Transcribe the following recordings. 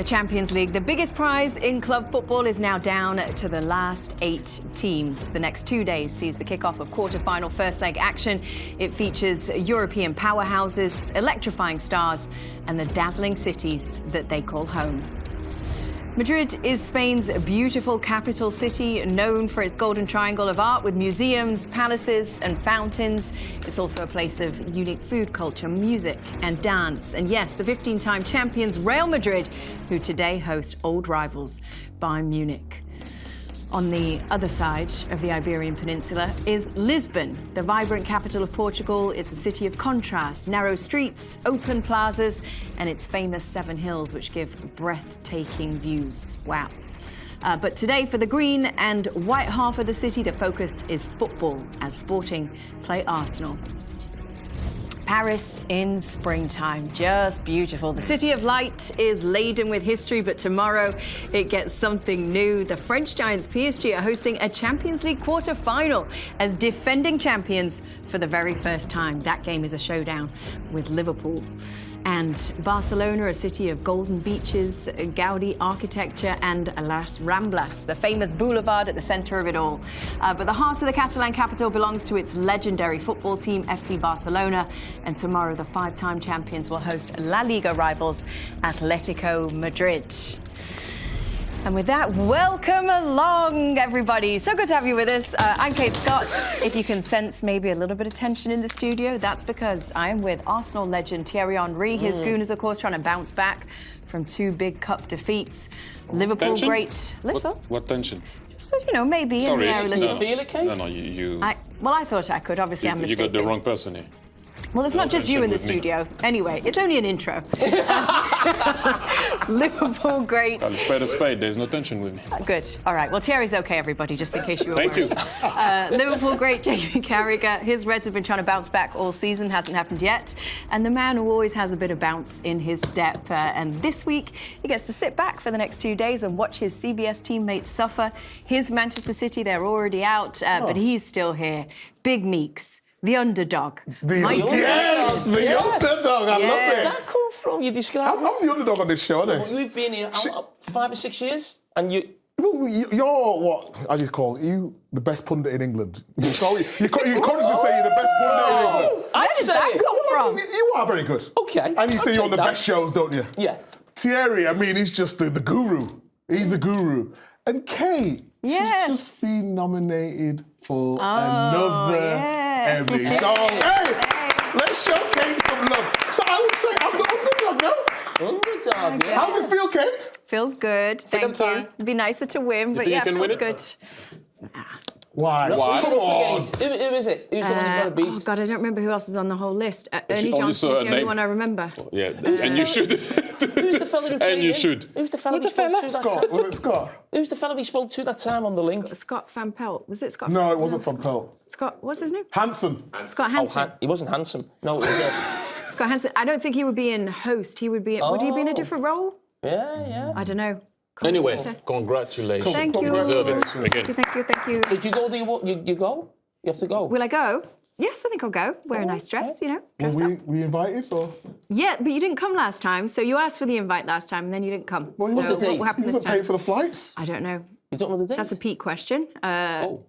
The Champions League, the biggest prize in club football, is now down to the last 8 teams. The next 2 days sees the kickoff of quarter-final first leg action. It features European powerhouses, electrifying stars, and the dazzling cities that they call home. Madrid is Spain's beautiful capital city, known for its golden triangle of art with museums, palaces and fountains. It's also a place of unique food culture, music and dance. And yes, the 15-time champions Real Madrid, who today host old rivals Bayern Munich. On the other side of the Iberian Peninsula is Lisbon, the vibrant capital of Portugal. It's a city of contrast, narrow streets, open plazas, and its famous 7 hills, which give breathtaking views. Wow. But today, for the green and white half of the city, the focus is football, as Sporting play Arsenal. Paris in springtime, just beautiful. The City of Light is laden with history, but tomorrow it gets something new. The French giants PSG are hosting a Champions League quarter-final as defending champions for the very first time. That game is a showdown with Liverpool. And Barcelona, a city of golden beaches, Gaudi architecture, and Las Ramblas, the famous boulevard at the centre of it all. But the heart of the Catalan capital belongs to its legendary football team, FC Barcelona. And tomorrow, the 5-time champions will host La Liga rivals Atletico Madrid. And with that, welcome along, everybody. So good to have you with us. I'm Kate Scott. If you can sense maybe a little bit of tension in the studio, that's because I am with Arsenal legend Thierry Henry. His Gooners, of course, trying to bounce back from 2 big cup defeats. Liverpool, tension? great. Little. What tension? So, you know, maybe Sorry, in the air a little. no. You feel it, Kate? No, you. Well, I thought I could. Obviously, I'm You mistaken. got the wrong person here. Well, it's not just you in the with me. studio. Anyway, it's only an intro. Liverpool, great. Well, spade a spade. There's no tension with me. Good. All right. Well, Thierry's okay, everybody, just in case you were Thank worried. you. Liverpool great Jamie Carragher. His Reds have been trying to bounce back all season. Hasn't happened yet. And the man who always has a bit of bounce in his step. And this week, he gets to sit back for the next 2 days and watch his CBS teammates suffer. His Manchester City, they're already out, but he's still here. Big Meeks. The underdog. Yes, the underdog. I love Yes. it. Where did that come from? You describe I'm the underdog on this show, aren't I? We've been here 5 or 6 years, and you. Well, you're what I just call you the best pundit in England. You constantly say you're the best pundit in England. I'd Where did say that it. come from? You are very good. Okay, And you say I'll you're on the take that. best shows, don't you? Yeah. Thierry, I mean, he's just the guru. He's the guru. And Kate, Yes. she's just been nominated for another yeah. Emmy. So, hey, let's show Kate some love. So I would say I'm the underdog now. Underdog, yeah. How's it feel, Kate? Feels good. Second Thank you. time. It'd be nicer to win, but think yeah, you can feels win good. it? Why? Why? Come on. Who is it? Who's the one you've got to beat? Oh, God, I don't remember who else is on the whole list. Ernie only Johnson's saw the her only name. one I remember. Yeah, and you should. Who's the fella who And came you in? should. Who's the fella Who's we the spoke fella? to that Scott. time? Was it Scott? Who's the fella we spoke to that time on the link? Scott Van Pelt. Was it Scott? No, it wasn't from Pelt. Scott, what's his name? Hanson. Scott Oh, Hansen. he wasn't handsome. No, it was Scott Hansen. I don't think he would be in host. He would be. Would he be in a Oh. different role? yeah. I don't know. Anyway, Commentator. congratulations. Thank you. Deserve it again. Thank you. Thank you. Did you go? You go? You have to go. Will I go? Yes, I think I'll go. Wear a nice dress, you know. Dress Were up. we invited or? Yeah, but you didn't come last time, so you asked for the invite last time, and then you didn't come. Well, so what's the date? what will happen You this wasn't paid time? for the flights. I don't know. You don't know the date? That's a Pete question. No,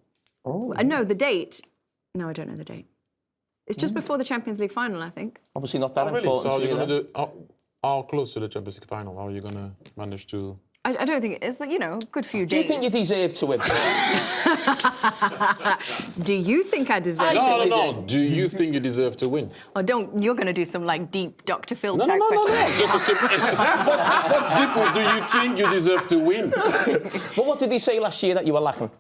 the date. No, I don't know the date. It's just before the Champions League final, I think. Obviously not that Oh, really? important So how are to you you. going then. to do? How close to the Champions League final? How are you going to manage to? I don't think it's, you know, a good few Do you days. think you deserve to win? Do you think I deserve to No, win? no. Do you think you deserve to win? Or don't, you're going to do some, like, deep Dr. Phil No, type no. question. Just a simple. What's deep? Do you think you deserve to win? Well, what did he say last year that you were lacking?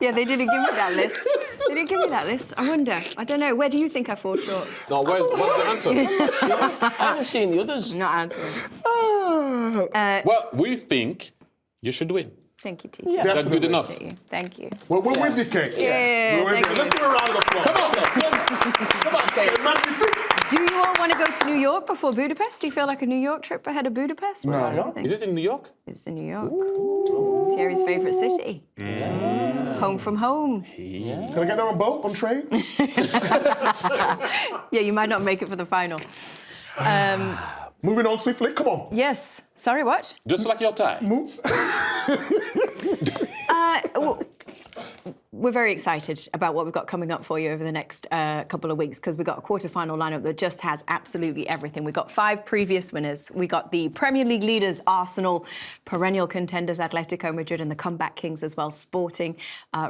Yeah, they didn't give me that list. They didn't give me that list. I wonder. I don't know. Where do you think I fall short? No, what's the answer? I haven't seen the others. Not answering. Well, we think you should win. Thank you, Titi. Yeah. Is that good enough? Thank you. Thank you. Well, we're with you, Kate. Yeah, We're with thank you. you. Let's give a round of applause. Come on, then. Come on, Kate. Magnifique. Do you all want to go to New York before Budapest? Do you feel like a New York trip ahead of Budapest? No. What do you think? Is it in New York? It's in New York. Thierry's favourite city. Home from home. Can I get there on boat, on train? Yeah, you might not make it for the final. Moving on swiftly, come on. Yes. Sorry, what? Just like your tie. Well, we're very excited about what we've got coming up for you over the next couple of weeks because we've got a quarter-final lineup that just has absolutely everything. We've got 5 previous winners. We got the Premier League leaders, Arsenal, perennial contenders, Atletico Madrid, and the comeback kings as well, Sporting,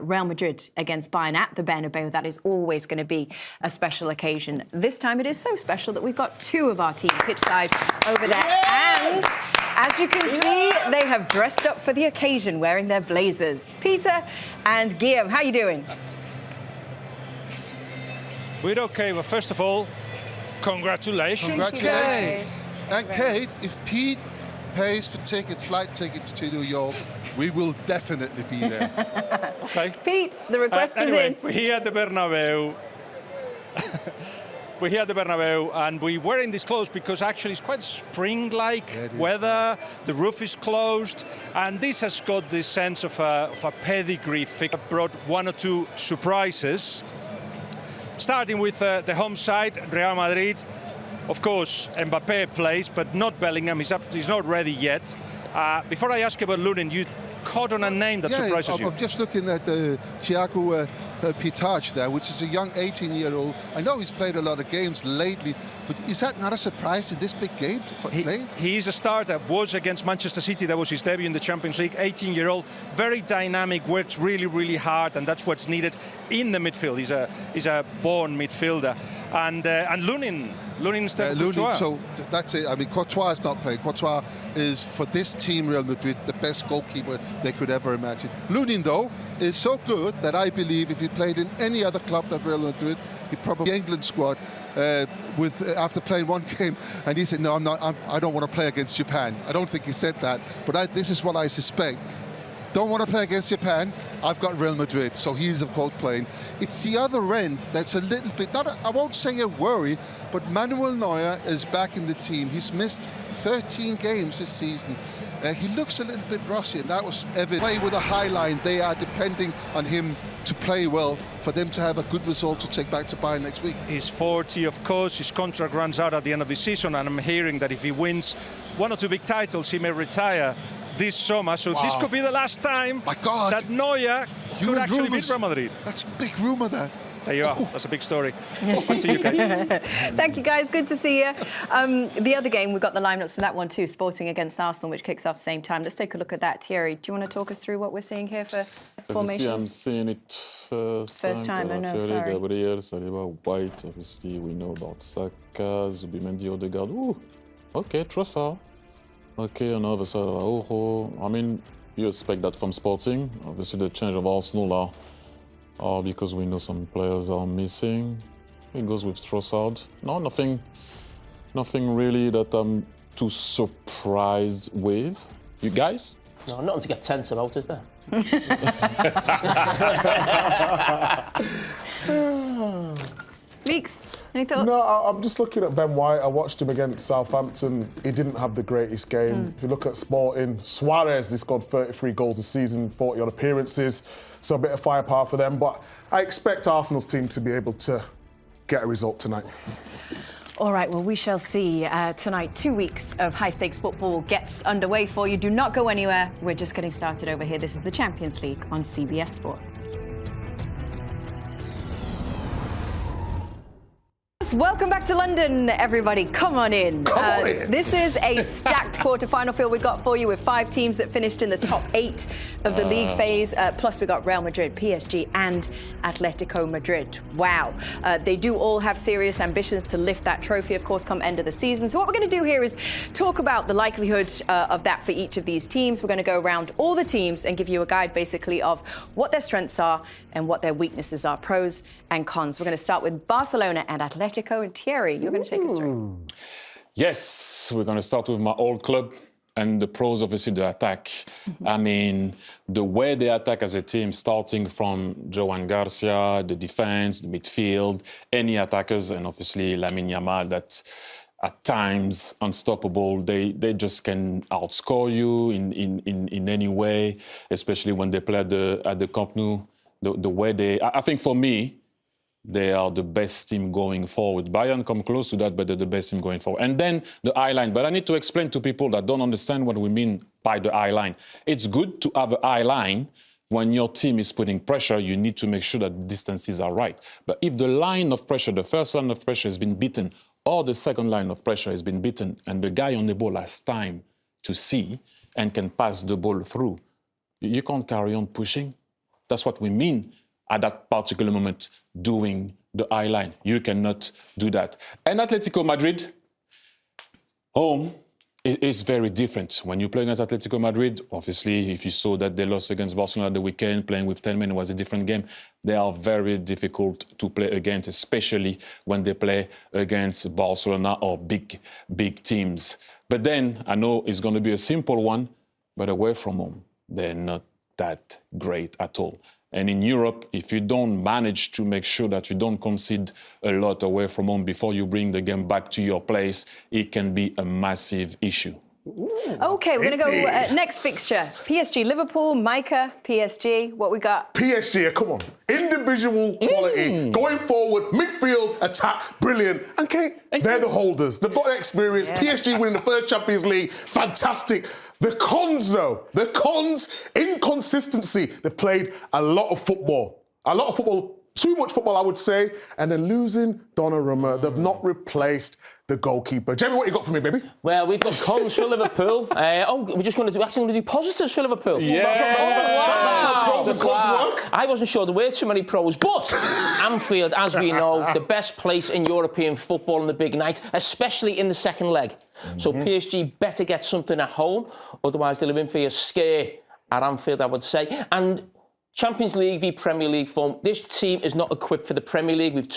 Real Madrid against Bayern at the Bernabeu. That is always going to be a special occasion. This time it is so special that we've got 2 of our team pitch side over there. And as you can see, they have dressed up for the occasion, wearing their blazers. Peter and Guillaume, how are you doing? We're okay, but first of all, congratulations. Congratulations. And Kate, if Pete pays for flight tickets to New York, we will definitely be there. Okay. Pete, the request is anyway, in. we're here at the Bernabeu. We're here at the Bernabeu, and we were in this clothes because actually it's quite spring-like weather. The roof is closed, and this has got this sense of a pedigree. I brought 1 or 2 surprises. Starting with the home side, Real Madrid. Of course, Mbappé plays, but not Bellingham. He's not ready yet. Before I ask you about Lunin, you caught on a name that surprises you. I'm just looking at Thiago Pitach there, which is a young 18-year-old. I know he's played a lot of games lately, but is that not a surprise in this big game to play? He is a starter, was against Manchester City. That was his debut in the Champions League. 18-year-old, very dynamic, works really, really hard, and that's what's needed in the midfield. He's a born midfielder. And Lunin instead of Courtois. So that's it. I mean, Courtois is not playing. Courtois is, for this team, Real Madrid, the best goalkeeper they could ever imagine. Lunin, though, is so good that I believe if he played in any other club than Real Madrid, he'd probably England squad after playing one game. And he said, no, I don't want to play against Japan. I don't think he said that, but this is what I suspect. Don't want to play against Japan, I've got Real Madrid, so he's of course playing. It's the other end that's a little bit, I won't say a worry, but Manuel Neuer is back in the team. He's missed 13 games this season. He looks a little bit rusty, and that was evident. Play with a high line, they are depending on him to play well for them to have a good result to take back to Bayern next week. He's 40, of course. His contract runs out at the end of the season, and I'm hearing that if he wins 1 or 2 big titles, he may retire this summer. So this could be the last time that Neuer could actually beat Real Madrid. That's a big rumour there. There you are. That's a big story. Back to you, Kate. Thank you, guys. Good to see you. The other game, we've got the lineups for that one too, Sporting against Arsenal, which kicks off the same time. Let's take a look at that. Thierry, do you want to talk us through what we're seeing here for formations? I'm seeing it first time, I know, sorry. Gabriel, Saliba, White, obviously we know about Saka, Zubimendi, Odegaard. Ooh, okay, Trossard. Okay, on the other side, Araujo. I mean, you expect that from Sporting. Obviously, the change of Arsenal are because we know some players are missing. It goes with Trossard. No, nothing really that I'm too surprised with. You guys? No, nothing to get tense about, is there? Meeks, any thoughts? No, I'm just looking at Ben White. I watched him against Southampton. He didn't have the greatest game. If you look at Sporting, Suarez, he scored 33 goals this season, 40 odd appearances. So a bit of firepower for them. But I expect Arsenal's team to be able to get a result tonight. All right, well, we shall see tonight. 2 weeks of high-stakes football gets underway for you. Do not go anywhere. We're just getting started over here. This is the Champions League on CBS Sports. Welcome back to London, everybody. Come on in. Come on in. This is a stacked quarter-final field we've got for you with 5 teams that finished in the top 8 of the league phase. Plus, we've got Real Madrid, PSG, and Atletico Madrid. Wow. They do all have serious ambitions to lift that trophy, of course, come end of the season. So what we're going to do here is talk about the likelihood of that for each of these teams. We're going to go around all the teams and give you a guide, basically, of what their strengths are and what their weaknesses are, pros and cons. We're going to start with Barcelona and Atletico. And Thierry, you're going to take us through. Yes, we're going to start with my old club and the pros, obviously, the attack. I mean, the way they attack as a team, starting from Joan Garcia, the defense, the midfield, any attackers, and obviously Lamine Yamal, that at times unstoppable. They just can outscore you in any way, especially when they play at the Camp Nou. the way they... I think for me, they are the best team going forward. Bayern come close to that, but they're the best team going forward. And then the eye line. But I need to explain to people that don't understand what we mean by the eye line. It's good to have an eye line. When your team is putting pressure, you need to make sure that the distances are right. But if the line of pressure, the first line of pressure has been beaten, or the second line of pressure has been beaten, and the guy on the ball has time to see and can pass the ball through, you can't carry on pushing. That's what we mean at that particular moment, doing the eye line. You cannot do that. And Atletico Madrid, home, is very different. When you play against Atletico Madrid, obviously, if you saw that they lost against Barcelona the weekend, playing with 10 men was a different game. They are very difficult to play against, especially when they play against Barcelona or big teams. But then, I know it's going to be a simple one, but away from home, they're not that great at all. And in Europe, if you don't manage to make sure that you don't concede a lot away from home before you bring the game back to your place, it can be a massive issue. OK, we're going to go next fixture. PSG, Liverpool, Micah, PSG. What we got? PSG, come on. Individual quality. Going forward, midfield, attack, brilliant. And Kate, they're the holders. They've got experience. Yeah. PSG winning the first Champions League. Fantastic. The cons, though. The cons, inconsistency. They've played a lot of football. Too much football, I would say. And then losing Donnarumma. They've not replaced the goalkeeper. Jamie, what you got for me, baby? Well, we've got cons for Liverpool. We're just going to do positives for Liverpool. Yeah. That's how pros and cons work. I wasn't sure there were too many pros, but Anfield, as we know, the best place in European football on the big night, especially in the second leg. So PSG better get something at home, otherwise they'll in for a scare at Anfield, I would say. And Champions League v Premier League form. This team is not equipped for the Premier League. I've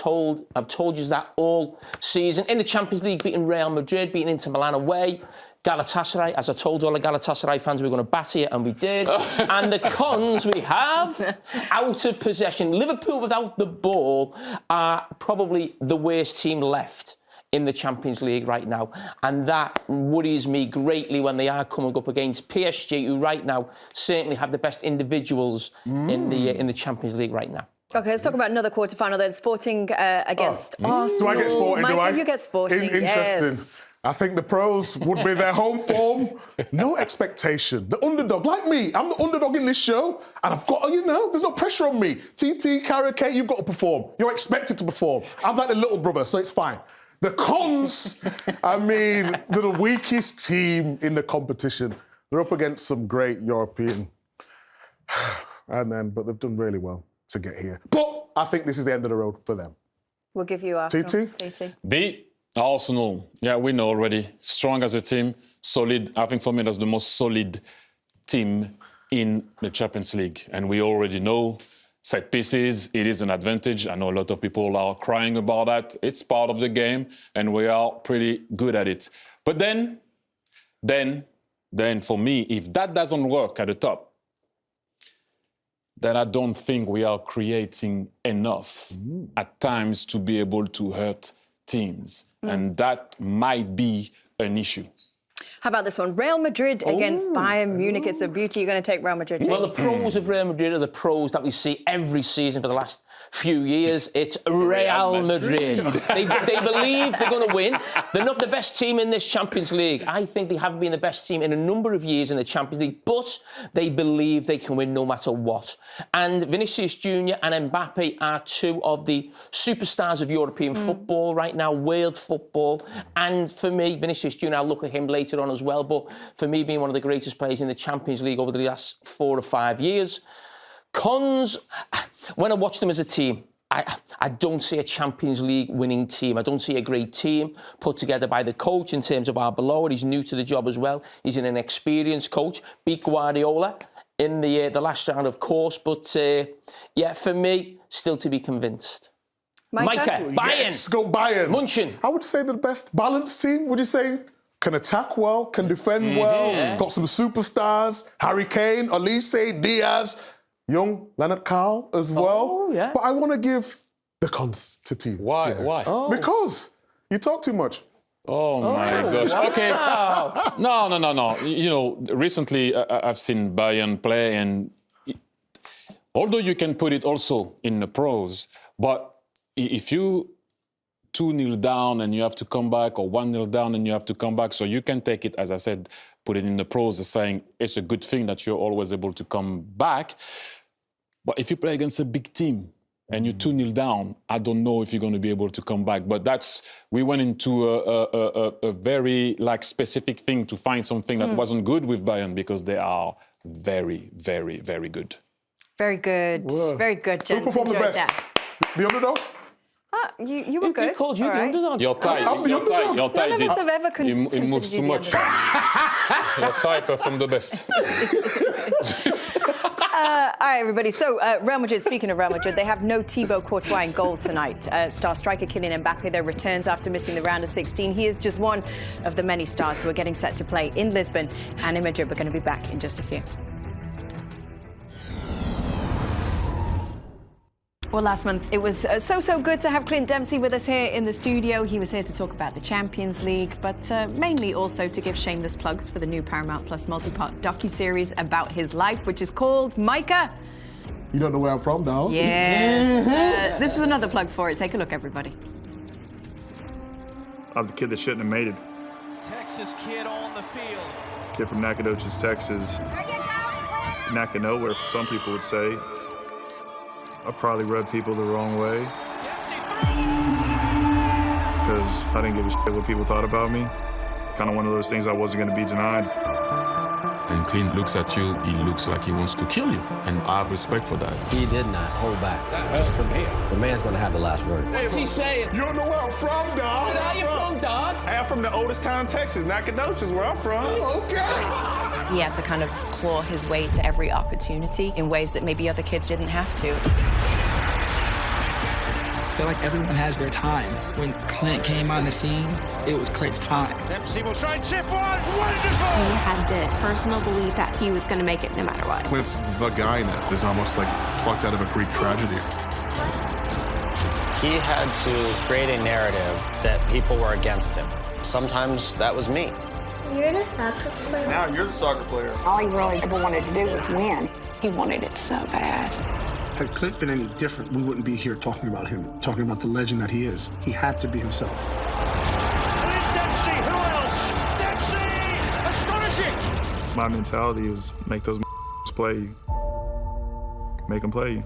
told you that all season. In the Champions League, beating Real Madrid, beating Inter Milan away. Galatasaray, as I told all the Galatasaray fans, we were going to batter you, and we did. And the cons we have, out of possession. Liverpool without the ball are probably the worst team left in the Champions League right now. And that worries me greatly when they are coming up against PSG, who right now certainly have the best individuals in the Champions League right now. OK, let's talk about another quarter-final then. Sporting against Arsenal. Do I get Sporting? Micah, you get Sporting. Interesting. Yes. I think the pros would be their home form. No expectation. The underdog, like me, I'm the underdog in this show, and I've got, there's no pressure on me. TT, Carragher, you've got to perform. You're expected to perform. I'm like the little brother, so it's fine. The cons, I mean, they're the weakest team in the competition. They're up against some great European, but they've done really well to get here. But I think this is the end of the road for them. We'll give you Arsenal. TT. The Arsenal, yeah, we know already. Strong as a team, solid. I think for me that's the most solid team in the Champions League. And we already know set pieces, it is an advantage. I know a lot of people are crying about that. It's part of the game, and we are pretty good at it. But then for me, if that doesn't work at the top, then I don't think we are creating enough at times to be able to hurt teams. And that might be an issue. How about this one? Real Madrid against Bayern Munich. It's a beauty. You're going to take Real Madrid. Well, the pros of Real Madrid are the pros that we see every season for the last few years. It's Real Madrid. They believe they're going to win. They're not the best team in this Champions League. I think they haven't been the best team in a number of years in the Champions League, but they believe they can win no matter what. And Vinicius Jr. and Mbappe are two of the superstars of European football right now, world football. And for me, Vinicius Jr., I'll look at him later on as well, but for me, being one of the greatest players in the Champions League over the last 4 or 5 years. Cons, when I watch them as a team, I don't see a Champions League winning team. I don't see a great team put together by the coach in terms of Arbeloa. He's new to the job as well. He's an inexperienced coach. Beat Guardiola in the last round, of course. But, yeah, for me, still to be convinced. Micah, Bayern. Yes, go Bayern. Munchen. I would say they're the best balanced team, would you say? Can attack well, can defend well, got some superstars, Harry Kane, Olise, Diaz, young Leonard Carl as well. Oh, yeah. But I want to give the cons to team. Why? Oh. Because you talk too much. Oh my gosh. Okay. No. You know, recently I've seen Bayern play, and although you can put it also in the pros, but if you 2-0 down and you have to come back, or 1-0 down and you have to come back, so you can take it, as I said, put it in the pros as saying it's a good thing that you're always able to come back. But if you play against a big team and you're 2-0 down, I don't know if you're going to be able to come back. But we went into a very specific thing to find something that wasn't good with Bayern, because they are very, very, very good. Very good. Whoa. Very good, gents. Who performed the Enjoyed best? that. The underdog? You were good. Who called you All the right. underdog? You're tight. You're tight. You're tight. None of us have ever It moves too much. You're tight, perform the best. All right, everybody. So, Real Madrid, speaking of Real Madrid, they have no Thibaut Courtois in goal tonight. Star striker Kylian Mbappe, there returns after missing the round of 16. He is just one of the many stars who are getting set to play in Lisbon and in Madrid. We're going to be back in just a few. Well, last month it was so good to have Clint Dempsey with us here in the studio. He was here to talk about the Champions League, but mainly also to give shameless plugs for the new Paramount Plus multi-part docuseries about his life, which is called Micah. You don't know where I'm from, now? Yes. This is another plug for it. Take a look, everybody. I was the kid that shouldn't have made it. Texas kid on the field. Kid from Nacogdoches, Texas. Nakano, where some people would say. I probably rubbed people the wrong way. Because I didn't give a shit what people thought about me. Kind of one of those things I wasn't going to be denied. And Clint looks at you, he looks like he wants to kill you. And I have respect for that. He did not hold back. That's for me. The man's going to have the last word. What's he saying? You don't know where I'm from, dog. Where are you from, dog? Hey, I'm from the oldest town in Texas, Nacogdoches, where I'm from. Okay. He had to kind of claw his way to every opportunity in ways that maybe other kids didn't have to. I feel like everyone has their time. When Clint came on the scene, it was Clint's time. Dempsey will try and chip one. Wonderful! He had this personal belief that he was going to make it no matter what. Clint's vagina is almost like plucked out of a Greek tragedy. He had to create a narrative that people were against him. Sometimes that was me. You're the soccer player. Now you're the soccer player. All he really ever wanted to do was win. He wanted it so bad. Had Clint been any different, we wouldn't be here talking about him, talking about the legend that he is. He had to be himself. Dempsey, who else? Dempsey! Astonishing! My mentality is make those play you. Make them play you.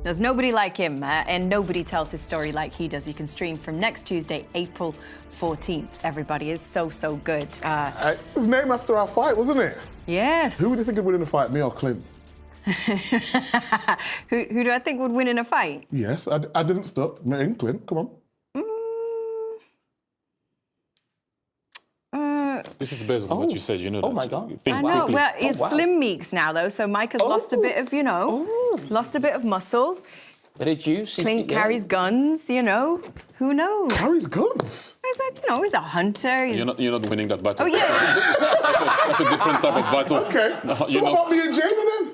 There's nobody like him, and nobody tells his story like he does. You can stream from next Tuesday, April 14th. Everybody is so good. It was named after our fight, wasn't it? Yes. Who would you think would win in a fight, me or Clint? Who do I think would win in a fight? Yes, I didn't stop. Me and Clint, come on. This is based on what you said, you know that. Oh, my God. Think I know. quickly. Well, it's Slim Meeks now, though, so Micah's lost a bit of, lost a bit of muscle. Reduce. Clint carries guns, Who knows? Carries guns? He's a hunter. You're not winning that battle. Oh, yeah. That's a different type of battle. Okay. So what about me and Jamie then?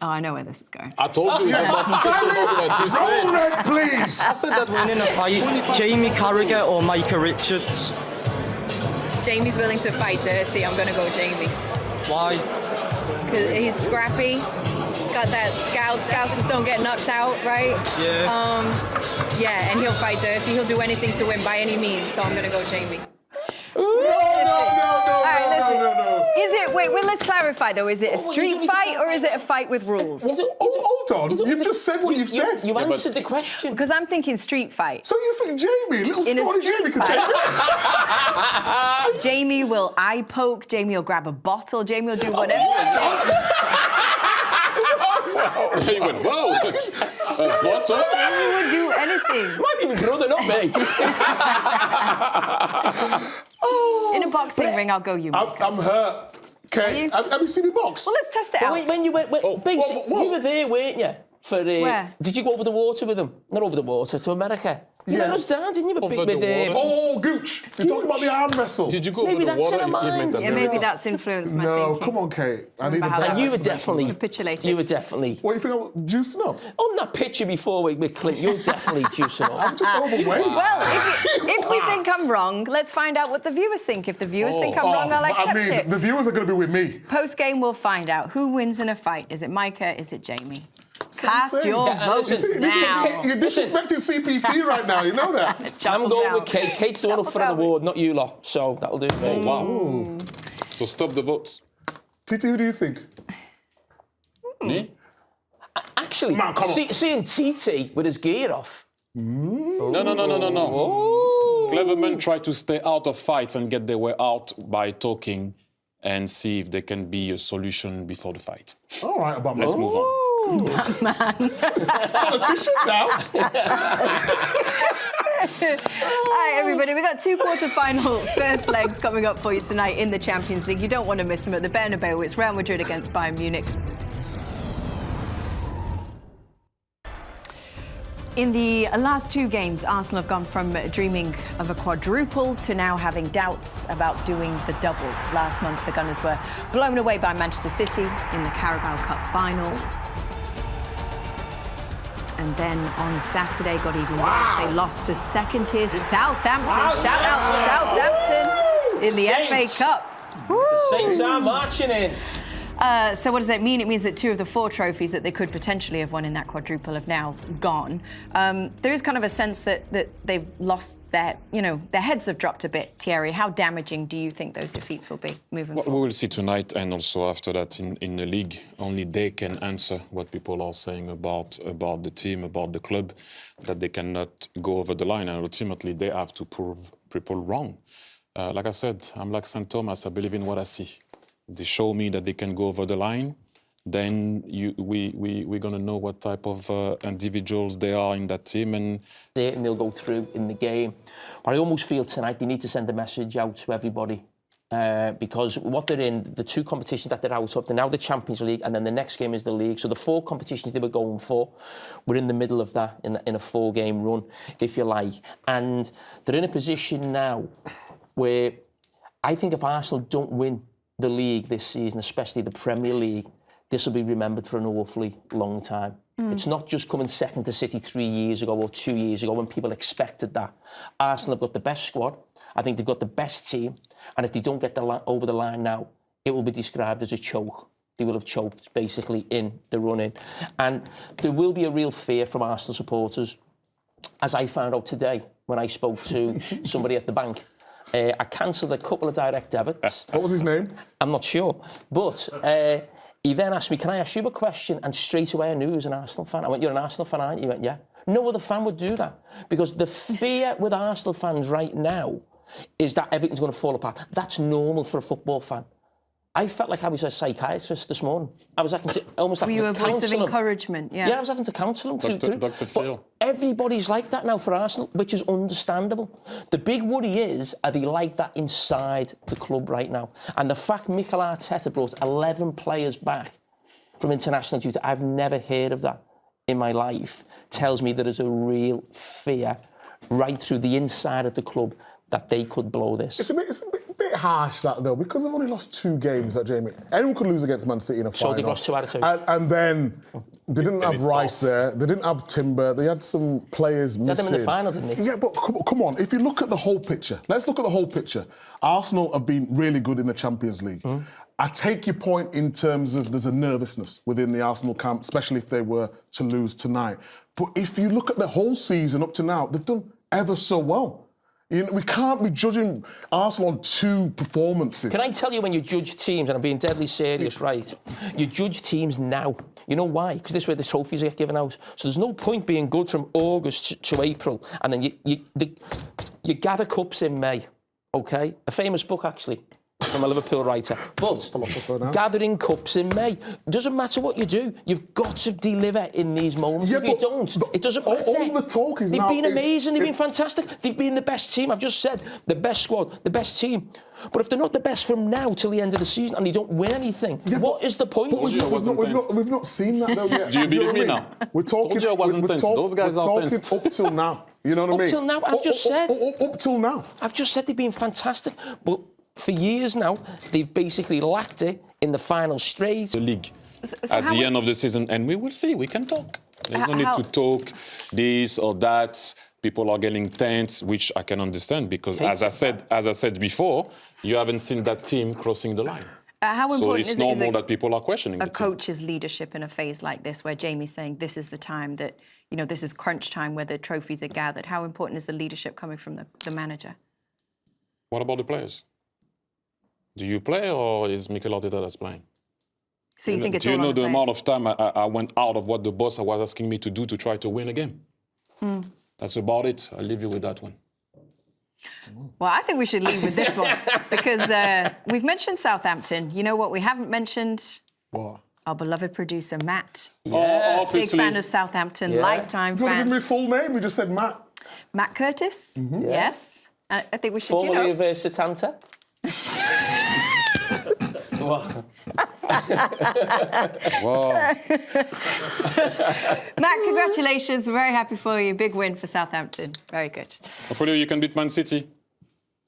Oh, I know where this is going. I told you. Roll red, please. I said that winning a fight, Jamie Carragher or Micah Richards. Jamie's willing to fight dirty. I'm going to go Jamie. Why? Because he's scrappy. He's got that Scousers don't get knocked out, right? Yeah. Yeah, and he'll fight dirty. He'll do anything to win by any means, so I'm going to go Jamie. No. Is it, wait, let's clarify though. Is it a street fight or is it a fight with rules? Hold on. You've just said what you've said. You answered the question. Because I'm thinking street fight. So you think Jamie, little In a scrawny street Jamie, can fight. take it? Jamie will eye poke. Jamie will grab a bottle. Jamie will do whatever. He went, whoa. What? Jamie would do anything. Might be my brother, not me. In a boxing ring, I'll go you. I'm hurt. Okay. Have you seen me box? Well, let's test it out. When you went, Biggs, you were there, weren't you? For Where? Did you go over the water with them? Not over the water, to America. You let us down, didn't you? Over the water? Oh, Gooch! You're talking about the arm wrestle. Did you go Maybe over the that's water? in her mind. Yeah, maybe that's influenced my No, thinking. come on, Kate. I need a Remember how better that You were explanation. definitely... Capitulated. You were definitely... What, you think I was juicing up? On that picture before with Clint, you're definitely juicing up. I'm just overweight. Well, if we think I'm wrong, let's find out what the viewers think. If the viewers think I'm wrong, I'll accept I mean, it. the viewers are going to be with me. Post-game, we'll find out who wins in a fight. Is it Micah? Is it Jamie? Cast saying. your Yeah, votes listen, now. You're disrespecting CPT right now, you know that? I'm going with Kate. Kate. Kate's the one up for an award, not you lot. So that'll do. Oh, wow. So stop the votes. Titi, who do you think? Me? Actually, Man, come on. seeing TT with his gear off. No. Clever men try to stay out of fights and get their way out by talking and see if there can be a solution before the fight. All right, Obama. Let's move on. Politician now. All right, everybody, we've got 2 quarter-final first legs coming up for you tonight in the Champions League. You don't want to miss them at the Bernabeu. It's Real Madrid against Bayern Munich. In the last 2 games, Arsenal have gone from dreaming of a quadruple to now having doubts about doing the double. Last month, the Gunners were blown away by Manchester City in the Carragher Cup final. And then on Saturday, got even worse. They lost to second-tier Southampton. Shout out Southampton in the Saints. FA Cup. The Saints are marching in. So what does that mean? It means that 2 of the 4 trophies that they could potentially have won in that quadruple have now gone. There is kind of a sense that they've lost their heads have dropped a bit. Thierry, how damaging do you think those defeats will be moving Well, forward? we will see tonight and also after that in the league. Only they can answer what people are saying about the team, about the club, that they cannot go over the line. And ultimately, they have to prove people wrong. Like I said, I'm like St. Thomas. I believe in what I see. They show me that they can go over the line, then we're going to know what type of individuals they are in that team. And they'll go through in the game. But I almost feel tonight they need to send a message out to everybody. Because what they're in, the 2 competitions that they're out of, they're now the Champions League, and then the next game is the league. So the 4 competitions they were going for, we're in the middle of that, in a 4-game run, if you like. And they're in a position now where I think if Arsenal don't win the league this season, especially the Premier League, this will be remembered for an awfully long time. It's not just coming second to City 3 years ago or 2 years ago when people expected that. Arsenal have got the best squad. I think they've got the best team. And if they don't get over the line now, it will be described as a choke. They will have choked, basically, in the run-in. And there will be a real fear from Arsenal supporters, as I found out today when I spoke to somebody at the bank. I cancelled a couple of direct debits. What was his name? I'm not sure. But he then asked me, can I ask you a question? And straight away I knew he was an Arsenal fan. I went, you're an Arsenal fan, aren't you? He went, yeah. No other fan would do that. Because the fear with Arsenal fans right now is that everything's going to fall apart. That's normal for a football fan. I felt like I was a psychiatrist this morning. I was almost having to counsel him. Were you a voice of encouragement? Yeah, I was having to counsel him through. Dr. Phil. Everybody's like that now for Arsenal, which is understandable. The big worry is, are they like that inside the club right now? And the fact Mikel Arteta brought 11 players back from international duty, I've never heard of that in my life, tells me there is a real fear right through the inside of the club that they could blow this. It's a bit harsh, that, though, because they've only lost 2 games, that Jamie. Anyone could lose against Man City in a final. So they've lost 2 out of 2. And then they didn't have Rice there. They didn't have Timber. They had some players missing. They had them in the final, didn't they? Yeah, but come on. If you look at the whole picture, let's look at the whole picture. Arsenal have been really good in the Champions League. I take your point in terms of there's a nervousness within the Arsenal camp, especially if they were to lose tonight. But if you look at the whole season up to now, they've done ever so well. You know, we can't be judging Arsenal on 2 performances. Can I tell you when you judge teams, and I'm being deadly serious, right? You judge teams now. You know why? Because this is where the trophies get given out. So there's no point being good from August to April, and then you gather cups in May, okay? A famous book, actually, I'm a Liverpool writer. But gathering cups in May. Doesn't matter what you do. You've got to deliver in these moments. Yeah, if you don't, it doesn't matter. All the talk is They've now been amazing. They've been fantastic. They've been the best team. I've just said the best squad, the best team. But if they're not the best from now till the end of the season and they don't win anything, what is the point? But we've not seen that though yet. Do you believe me now? We're talking. Those guys are tense. Up till now. You know what I mean? Up till now, I've just said. Up till now. I've just said they've been fantastic. But for years now, they've basically lacked it in the final straight. The league at the end of the season, and we will see. We can talk. There's no need to talk this or that. People are getting tense, which I can understand because, as I said before, you haven't seen that team crossing the line. How important so it's normal that people are questioning a coach's leadership in a phase like this, where Jamie's saying this is the time that, you know, this is crunch time where the trophies are gathered. How important is the leadership coming from the manager? What about the players? Do you play, or is Mikel Arteta that's playing? So you think it's all on the players? Do you know the amount of time I went out of what the boss was asking me to do to try to win a game? That's about it. I'll leave you with that one. Well, I think we should leave with this one because we've mentioned Southampton. You know what we haven't mentioned? What? Our beloved producer, Matt. Yeah. Big fan of Southampton, lifetime fan. Do you want to give me his full name? We just said Matt. Matt Curtis? Yes. I think we should, Formerly of Setanta. Matt, congratulations. We're very happy for you. Big win for Southampton. Very good. Hopefully you can beat Man City.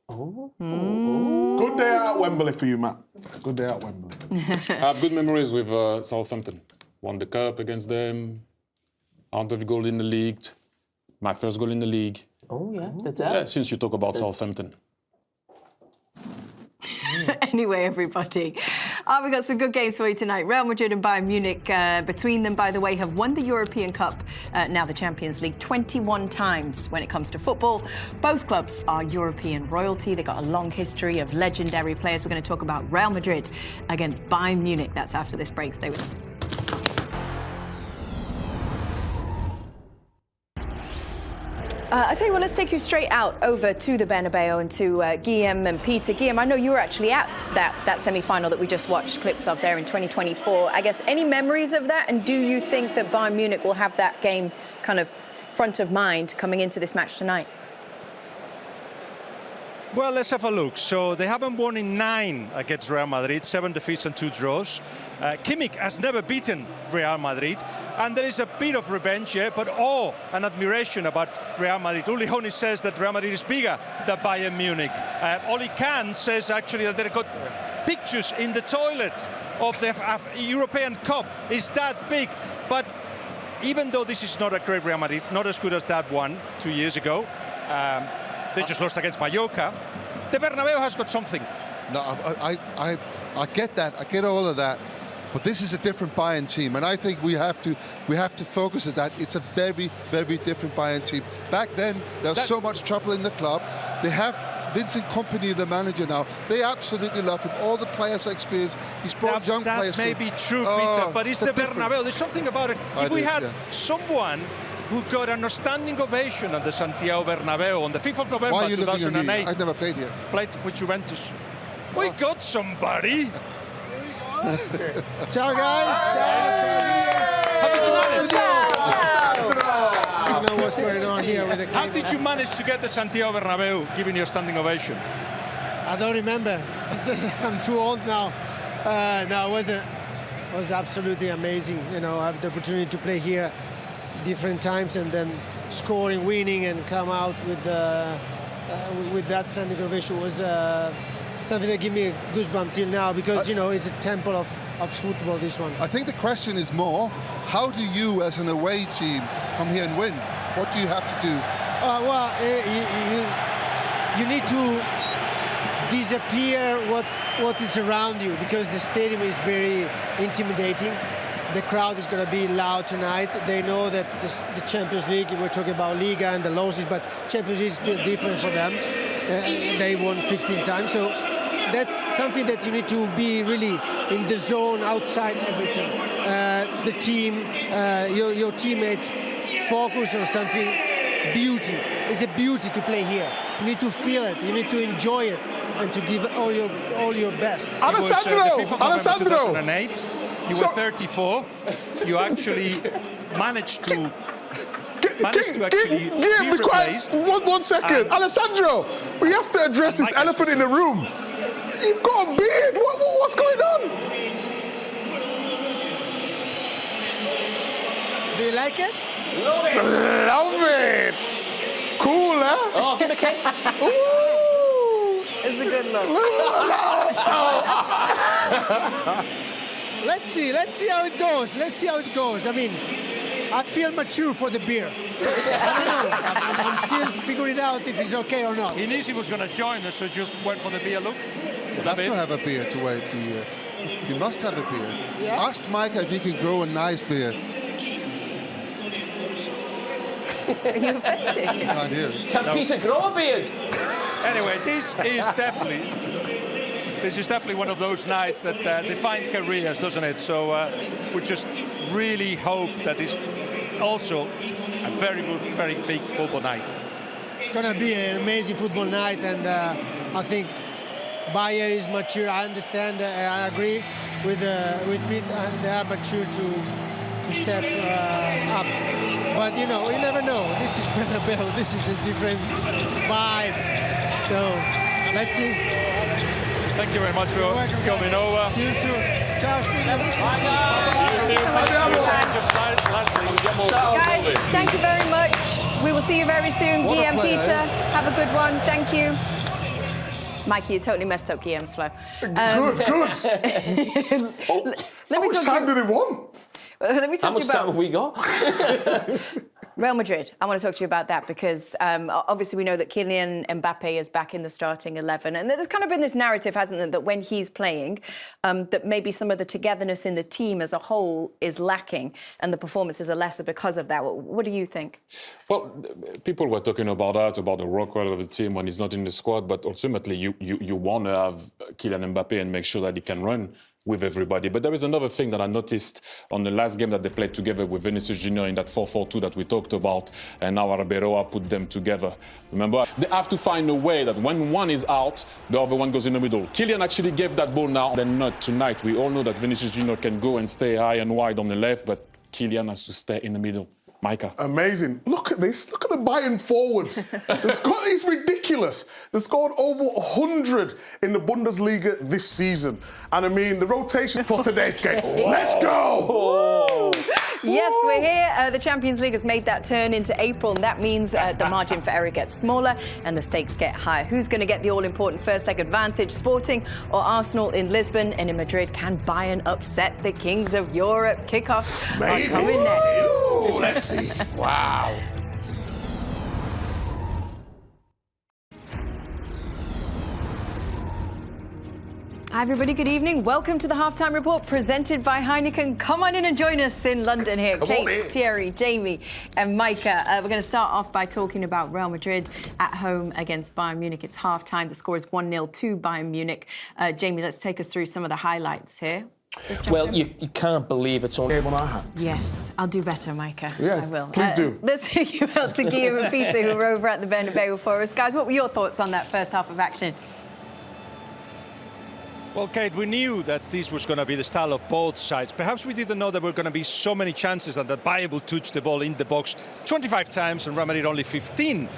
Good day out at Wembley for you, Matt. Good day out at Wembley. I have good memories with Southampton. Won the cup against them. 100 goal in the league. My first goal in the league. Oh, yeah. Since you talk about Southampton. Anyway, everybody, we've got some good games for you tonight. Real Madrid and Bayern Munich, between them, by the way, have won the European Cup, now the Champions League, 21 times when it comes to football. Both clubs are European royalty. They've got a long history of legendary players. We're going to talk about Real Madrid against Bayern Munich. That's after this break. Stay with us. I tell you what, let's take you straight out over to the Bernabeu and to Guillem and Peter. Guillem, I know you were actually at that semi-final that we just watched clips of there in 2024. I guess, any memories of that? And do you think that Bayern Munich will have that game kind of front of mind coming into this match tonight? Well, let's have a look. So they haven't won in 9 against Real Madrid, 7 defeats and 2 draws. Kimmich has never beaten Real Madrid. And there is a bit of revenge here, but awe and admiration about Real Madrid. Uli Hoeneß says that Real Madrid is bigger than Bayern Munich. Oli Kahn says actually that they've got pictures in the toilet of the European Cup. Is that big? But even though this is not a great Real Madrid, not as good as that one 2 years ago, they just lost against Mallorca. The Bernabeu has got something. No, I get that. I get all of that. But this is a different Bayern team, and I think we have to focus on that. It's a very, very different Bayern team. Back then, there was so much trouble in the club. They have Vincent Kompany, the manager now. They absolutely love him. All the players' experience. He's brought young players. That may be true, Peter, but it's the Bernabeu. There's something about it. If we had someone who got an outstanding ovation at the Santiago Bernabeu on the 5th of November 2008. I've never played here. Played with Juventus. We got somebody. Ciao, guys. How did you manage? I don't know what's going on here with the How did you manage to get the Santiago Bernabeu giving you a standing ovation? I don't remember. I'm too old now. No, it was absolutely amazing. You know, I have the opportunity to play here different times and then scoring, winning, and come out with that standing ovation was something that gave me a goosebump till now, because, you know, it's a temple of football, this one. I think the question is more, how do you, as an away team, come here and win? What do you have to do? Well, you need to disappear what is around you, because the stadium is very intimidating. The crowd is going to be loud tonight. They know that the Champions League, we're talking about Liga and the losses, but Champions League is still different for them. They won 15 times, so that's something that you need to be really in the zone, outside everything. The team, your teammates focus on something beauty. It's a beauty to play here. You need to feel it. You need to enjoy it, and to give all your best. Alessandro, 2008. You were 34. You actually managed to. Be quiet. One second. Alessandro, we have to address this elephant in the room. You've got a beard. What's going on? Do you like it? Love it. Cool, eh? Oh, give me a kiss. Ooh. It's a good look. Let's see how it goes. Let's see how it goes. I mean, I feel mature for the beer. I don't know. I'm still figuring out if it's okay or not. He knew he was going to join us, so just went for the beer look. You have to have a beer to wait the. You must have a beer. Yeah? Ask Micah if he can grow a nice beard. Are you offended? Can't hear it. Can Peter grow a beard? Anyway, this is definitely one of those nights that define careers, doesn't it? So we just really hope that it's also a very good, very big football night. It's going to be an amazing football night, and I think Bayern is mature. I understand. I agree with Pete. They are mature to step up. But you know, you never know. This is Bernabeu. This is a different vibe. So let's see. Thank you very much for coming over. See you soon. Ciao. Guys, thank you very much. We will see you very soon. Guillaume, Peter, have a good one. Thank you. Mikey, you totally messed up Guillaume's flow. Good. How much time do they want? Let me How talk to much you time about have we got? Real Madrid. I want to talk to you about that because obviously we know that Kylian Mbappe is back in the starting 11. And there's kind of been this narrative, hasn't there, that when he's playing, that maybe some of the togetherness in the team as a whole is lacking and the performances are lesser because of that. What do you think? Well, people were talking about that, about the workload of the team when he's not in the squad, but ultimately you want to have Kylian Mbappe and make sure that he can run with everybody. But there is another thing that I noticed on the last game that they played together with Vinicius Junior in that 4-4-2 that we talked about, and now Arbeloa put them together. Remember, they have to find a way that when one is out, the other one goes in the middle. Kylian actually gave that ball now, then not tonight. We all know that Vinicius Junior can go and stay high and wide on the left, but Kylian has to stay in the middle. Micah. Amazing. Look at this. Look at the Bayern forwards. It's ridiculous. They scored over 100 in the Bundesliga this season. And I mean, the rotation for today's game. Let's go! Yes, we're here. The Champions League has made that turn into April, and that means the margin for error gets smaller and the stakes get higher. Who's going to get the all-important first leg advantage, Sporting or Arsenal in Lisbon? And in Madrid, can Bayern upset the kings of Europe? Kickoffs are coming next. Ooh, let's see. Wow. Hi everybody, good evening. Welcome to the Halftime Report presented by Heineken. Come on in and join us in London here. Kate, Thierry, Jamie and Micah. We're going to start off by talking about Real Madrid at home against Bayern Munich. It's halftime. The score is 1-0 to Bayern Munich. Jamie, let's take us through some of the highlights here. Well, you can't believe it's only game on our hands. Yes, I'll do better, Micah. Yeah, I will. please do. Let's hear you out to Guillaume and Peter, who were over at the Bernabeu for us. Guys, what were your thoughts on that first half of action? Well, Kate, we knew that this was going to be the style of both sides. Perhaps we didn't know there were going to be so many chances and that Bayern would touch the ball in the box 25 times and Real Madrid only 15.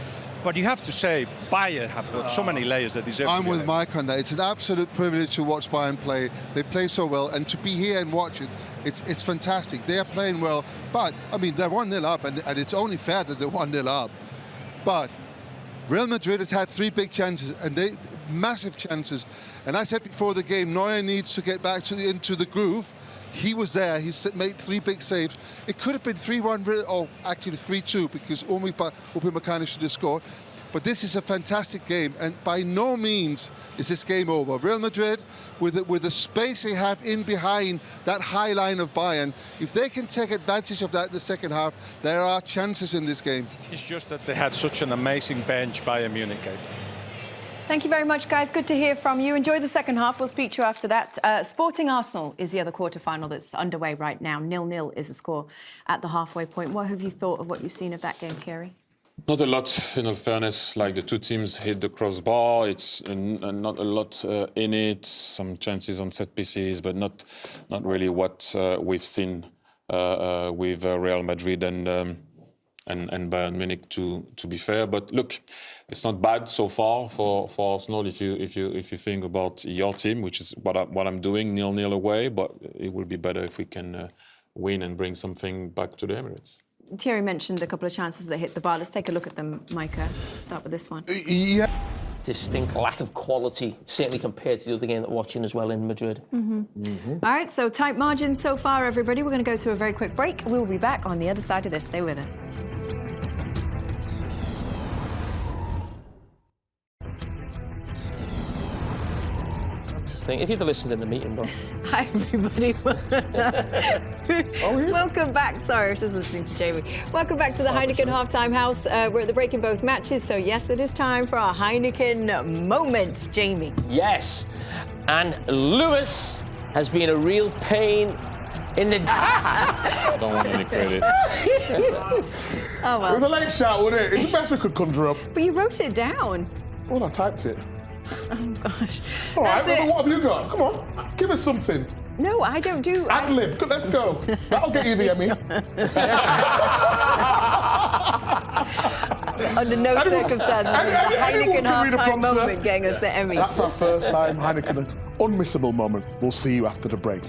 But you have to say, Bayern have got so many layers that deserve I'm to be with there. Mike on that. It's an absolute privilege to watch Bayern play. They play so well, and to be here and watch it, it's fantastic. They are playing well, but, I mean, they're 1-0 up, and it's only fair that they're 1-0 up. But Real Madrid has had 3 big chances, and massive chances. And I said before the game, Neuer needs to get back into the groove. He was there. He made 3 big saves. It could have been 3-1, or actually 3-2, because Upamecano should have scored. But this is a fantastic game, and by no means is this game over. Real Madrid, with the space they have in behind that high line of Bayern, if they can take advantage of that in the second half, there are chances in this game. It's just that they had such an amazing bench, Bayern Munich, Kate. Thank you very much, guys. Good to hear from you. Enjoy the second half. We'll speak to you after that. Sporting Arsenal is the other quarter-final that's underway right now. 0-0 is the score at the halfway point. What have you thought of what you've seen of that game, Thierry? Not a lot, in all fairness. Like the two teams hit the crossbar. It's not a lot in it. Some chances on set pieces, but not really what we've seen with Real Madrid and Bayern Munich. To be fair, but look, it's not bad so far for Arsenal. If you think about your team, which is what I'm doing, 0-0 away, but it will be better if we can win and bring something back to the Emirates. Thierry mentioned a couple of chances that hit the bar. Let's take a look at them, Micah. Let's start with this one. Yeah. Distinct lack of quality, certainly compared to the other game that we're watching as well in Madrid. All right, so tight margins so far, everybody. We're going to go to a very quick break. We'll be back on the other side of this. Stay with us. If you'd have listened in the meeting, bro. Hi, everybody. Welcome back. Sorry, I was just listening to Jamie. Welcome back to the Heineken Halftime House. We're at the break in both matches, so yes, it is time for our Heineken moment, Jamie. Yes, and Lewis has been a real pain in the... I don't want any credit. Oh, well. It was a late shout, wasn't it? It's the best we could conjure up. But you wrote it down. Well, I typed it. Oh, gosh. All right, well, what have you got? Come on, give us something. No, I don't do... Ad-lib, let's go. That'll get you the Emmy. Under no circumstances is the Heineken halftime moment getting us the Emmy. That's our first time Heineken, an unmissable moment. We'll see you after the break.